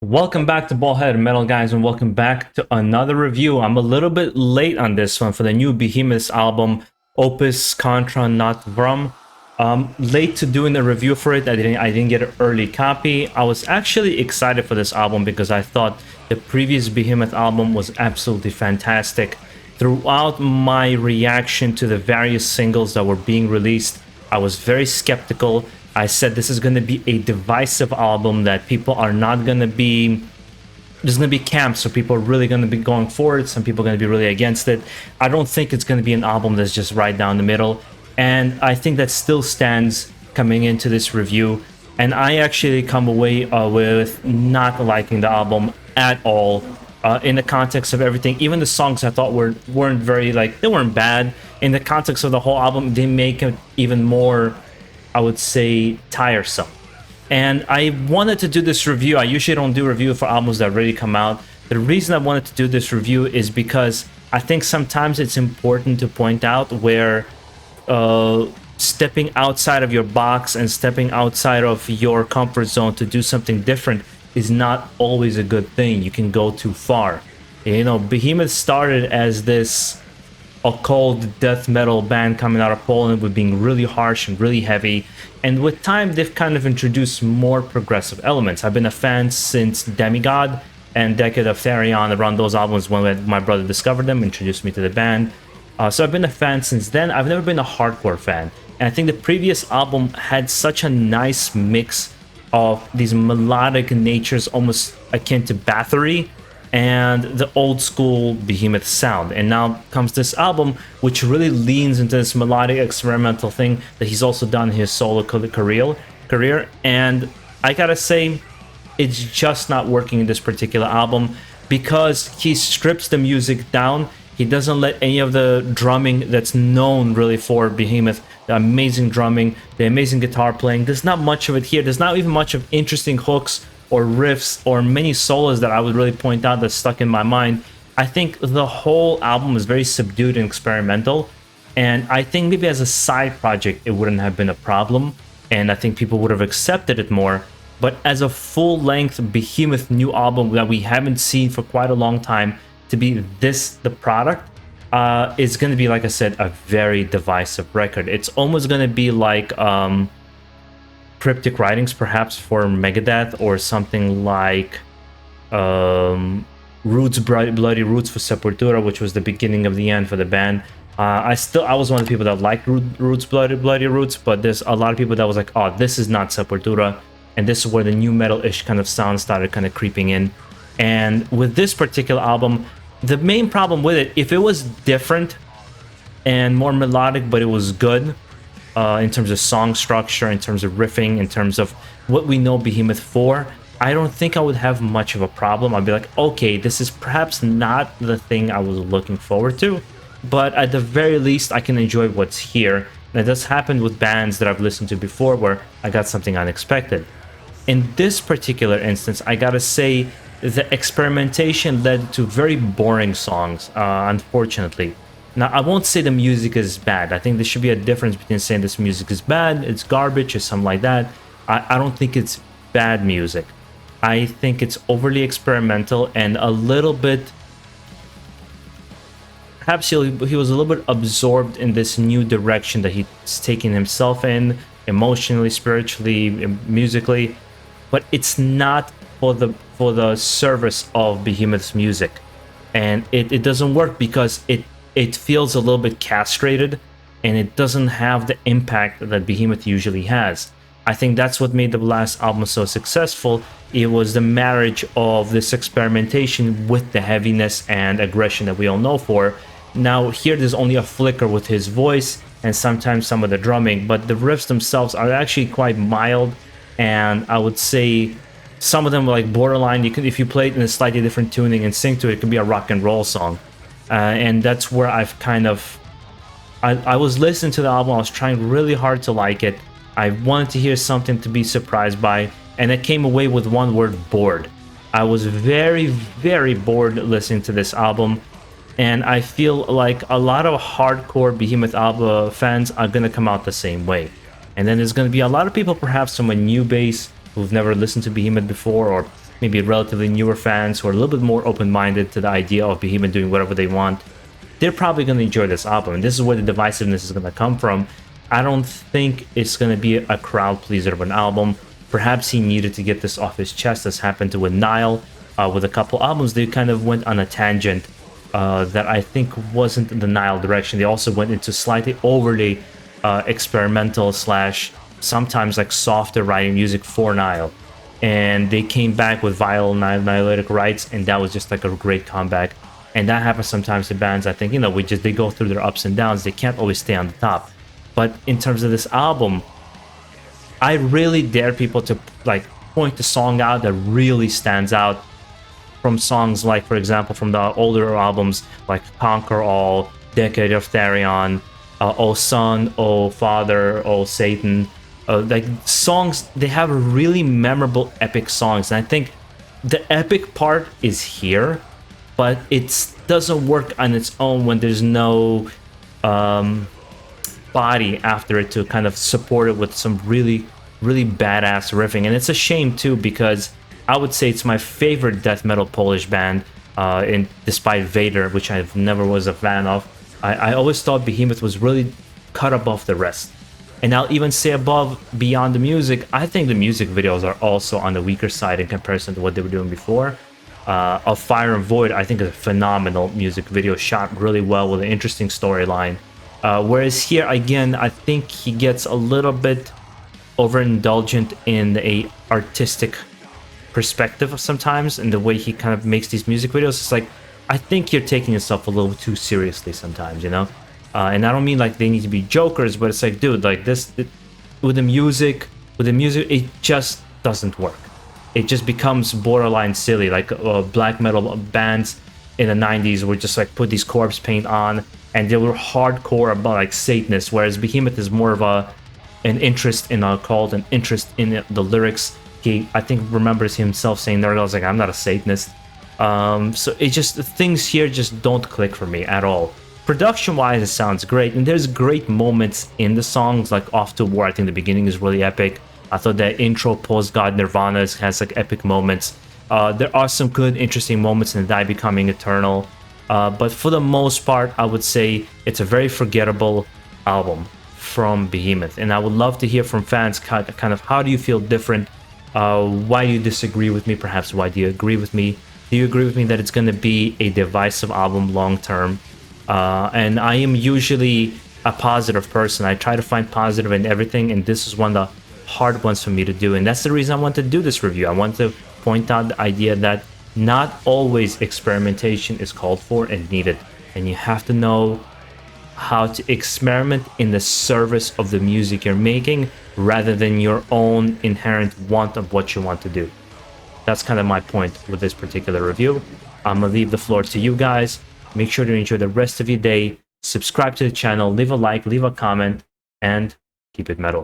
Welcome back to BaldHeaded Metal, guys, and welcome back to another review. I'm a little bit late on this one for the new Behemoth album, Opvs Contra Natvram. Late to doing the review for it. I didn't get an early copy. I was actually excited for this album because I thought the previous Behemoth album was absolutely fantastic. Throughout my reaction to the various singles that were being released, I was very skeptical. I said this is going to be a divisive album, that people are not going to be... There's going to be camps, so people are really going to be going for it. Some people are going to be really against it. I don't think it's going to be an album that's just right down the middle. And I think that still stands coming into this review. And I actually come away with not liking the album at all. In the context of everything, even the songs I thought weren't very, they weren't bad. In the context of the whole album, they make it even more, I would say, tiresome. And I wanted to do this review. I usually don't do review for albums that already come out. The reason I wanted to do this review is because I think sometimes it's important to point out where stepping outside of your box and stepping outside of your comfort zone to do something different is not always a good thing. You can go too far. You know, Behemoth started as this occult death metal band coming out of Poland with being really harsh and really heavy, and with time they've kind of introduced more progressive elements. I've been a fan since Demigod and Decade of Therion, around those albums when my brother discovered them, introduced me to the band. So I've been a fan since then. I've never been a hardcore fan, and I think the previous album had such a nice mix of these melodic natures, almost akin to Bathory, and the old school Behemoth sound. And now comes this album, which really leans into this melodic experimental thing that he's also done in his solo career. And I gotta say, it's just not working in this particular album because he strips the music down. He doesn't let any of the drumming that's known really for Behemoth, the amazing drumming, the amazing guitar playing. There's not much of it here. There's not even much of interesting hooks or riffs or many solos that I would really point out that stuck in my mind. I think the whole album is very subdued and experimental, and I think maybe as a side project it wouldn't have been a problem, and I think people would have accepted it more. But as a full-length Behemoth new album that we haven't seen for quite a long time, to be the product, is going to be, like I said, a very divisive record. It's almost going to be like Cryptic Writings perhaps for Megadeth, or something like Roots, Bloody Roots for Sepultura, which was the beginning of the end for the band. I was one of the people that liked Roots, Bloody Roots, but there's a lot of people that was like, oh, this is not Sepultura, and this is where the new metal-ish kind of sound started kind of creeping in. And with this particular album, the main problem with it, if it was different and more melodic, but it was good in terms of song structure, in terms of riffing, in terms of what we know Behemoth for, I don't think I would have much of a problem. I'd be like, okay, this is perhaps not the thing I was looking forward to, but at the very least, I can enjoy what's here. And that's happened with bands that I've listened to before where I got something unexpected. In this particular instance, I gotta say, the experimentation led to very boring songs, unfortunately. Now, I won't say the music is bad. I think there should be a difference between saying this music is bad, it's garbage, or something like that. I don't think it's bad music. I think it's overly experimental and a little bit... Perhaps he was a little bit absorbed in this new direction that he's taking himself in, emotionally, spiritually, musically. But it's not for the service of Behemoth's music, and it doesn't work because it feels a little bit castrated, and it doesn't have the impact that Behemoth usually has. I think that's what made the last album so successful. It was the marriage of this experimentation with the heaviness and aggression that we all know for. Now here there's only a flicker with his voice and sometimes some of the drumming, but the riffs themselves are actually quite mild, and I would say some of them are like borderline. If you play it in a slightly different tuning and sing to it, it could be a rock and roll song. And that's where I've kind of... I was listening to the album, I was trying really hard to like it. I wanted to hear something to be surprised by, and I came away with one word: bored. I was very, very bored listening to this album, and I feel like a lot of hardcore Behemoth album fans are going to come out the same way. And then there's going to be a lot of people, perhaps from a new base, who've never listened to Behemoth before, or maybe relatively newer fans who are a little bit more open-minded to the idea of Behemoth doing whatever they want, they're probably going to enjoy this album. And this is where the divisiveness is going to come from. I don't think it's going to be a crowd pleaser of an album. Perhaps he needed to get this off his chest, as happened to with Nile. With a couple albums, they kind of went on a tangent that I think wasn't in the Nile direction. They also went into slightly overly experimental slash sometimes like softer writing music for Nile. And they came back with Viral Nihilistic Rights, and that was just like a great comeback. And that happens sometimes to bands. I think, you know, they go through their ups and downs. They can't always stay on the top. But in terms of this album, I really dare people to like point the song out that really stands out from songs like, for example, from the older albums like Conquer All, Decade of Therion, O Son, O Father, O Satan. Like songs, they have really memorable epic songs. And I think the epic part is here, but it doesn't work on its own when there's no body after it to kind of support it with some really badass riffing. And it's a shame too, because I would say it's my favorite death metal Polish band, despite Vader, which I never was a fan of. I always thought Behemoth was really cut above the rest. And I'll even say above, beyond the music. I think the music videos are also on the weaker side in comparison to what they were doing before. Of Fire and Void, I think is a phenomenal music video, shot really well with an interesting storyline. Whereas here, again, I think he gets a little bit overindulgent in a artistic perspective sometimes, in the way he kind of makes these music videos. It's like, I think you're taking yourself a little too seriously sometimes, you know? And I don't mean like they need to be jokers, but it's like, dude, like with the music, it just doesn't work. It just becomes borderline silly. Like black metal bands in the 90s would just like put these corpse paint on, and they were hardcore about like Satanists, whereas Behemoth is more of an interest in our cult, an interest in the lyrics. He, I think, remembers himself saying there, I was like, I'm not a Satanist. So it just, things here just don't click for me at all. Production-wise, it sounds great, and there's great moments in the songs, like Off to War. I think the beginning is really epic. I thought that intro, Post-God Nirvana, has like epic moments. There are some good, interesting moments in The Die Becoming Eternal. But for the most part, I would say it's a very forgettable album from Behemoth. And I would love to hear from fans kind of how do you feel different? Why do you disagree with me? Perhaps why do you agree with me? Do you agree with me that it's going to be a divisive album long term? And I am usually a positive person. I try to find positive in everything, and this is one of the hard ones for me to do. And that's the reason I want to do this review. I want to point out the idea that not always experimentation is called for and needed. And you have to know how to experiment in the service of the music you're making, rather than your own inherent want of what you want to do. That's kind of my point with this particular review. I'm gonna leave the floor to you guys. Make sure to enjoy the rest of your day. Subscribe to the channel, leave a like, leave a comment, and keep it metal.